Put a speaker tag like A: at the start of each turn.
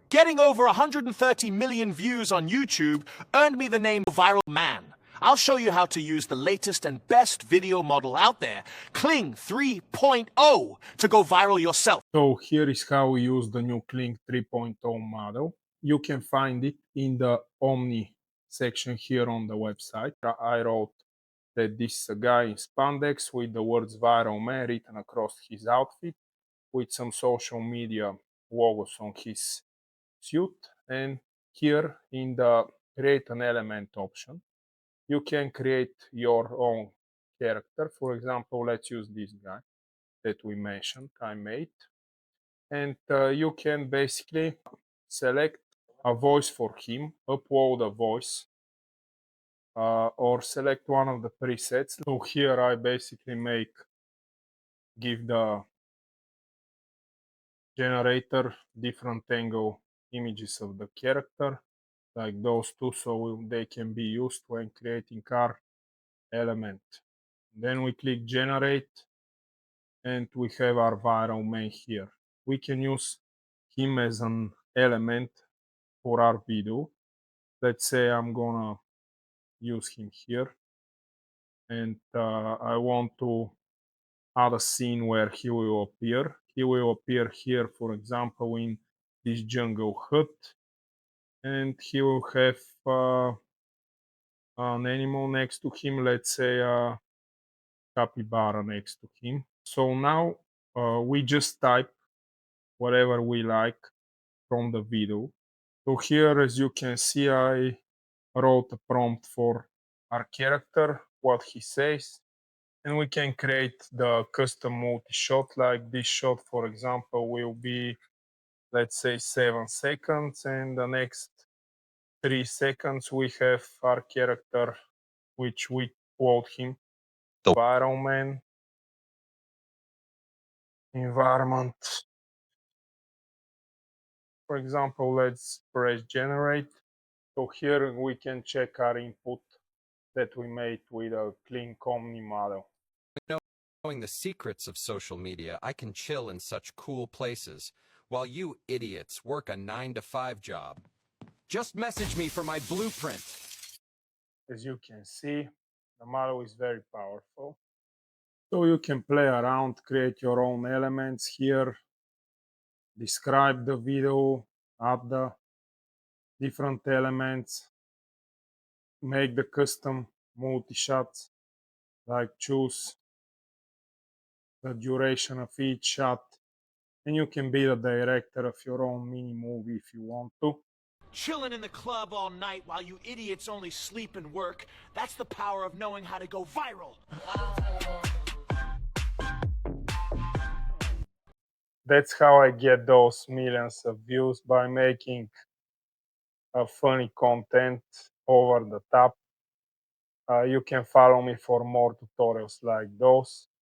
A: Getting over 130 million views on YouTube earned me the name Viral Man. I'll show you how to use the latest and best video model out there, Kling 3.0, to go viral yourself.
B: So here is how we use the new Kling 3.0 model. You can find it in the Omni section here on the website. I wrote that this is a guy in spandex with the words Viral Man written across his outfit with some social media logos on his suit. And here in the create an element option, you can create your own character. For example, let's use this guy that we mentioned, I made. And you can basically select a voice for him, upload a voice, or select one of the presets. So here I basically give the generator different angle images of the character, like those two, so they can be used when creating our element. Then we click generate, and we have our viral man here. We can use him as an element for our video. Let's say I'm gonna use him here, and I want to add a scene where he will appear. He will appear here, for example, in this jungle hut, and he will have an animal next to him, let's say a capybara next to him. So now we just type whatever we like from the video. So here, as you can see, I wrote a prompt for our character, what he says, and we can create the custom multi-shot. Like this shot, for example, will be, let's say, 7 seconds, and the next 3 seconds we have our character, which we quote him, environment, environment. For example, let's press generate. So here we can check our input that we made with a Kling Omni model.
C: Knowing the secrets of social media, I can chill in such cool places, while you idiots work a 9-to-5 job. Just message me for my blueprint.
B: As you can see, the model is very powerful. So you can play around, create your own elements here, describe the video, add the different elements, make the custom multi-shots, like choose the duration of each shot, and you can be the director of your own mini movie if you want to.
A: Chilling in the club all night while you idiots only sleep and work. That's the power of knowing how to go viral.
B: That's how I get those millions of views, by making a funny content over the top. You can follow me for more tutorials like those.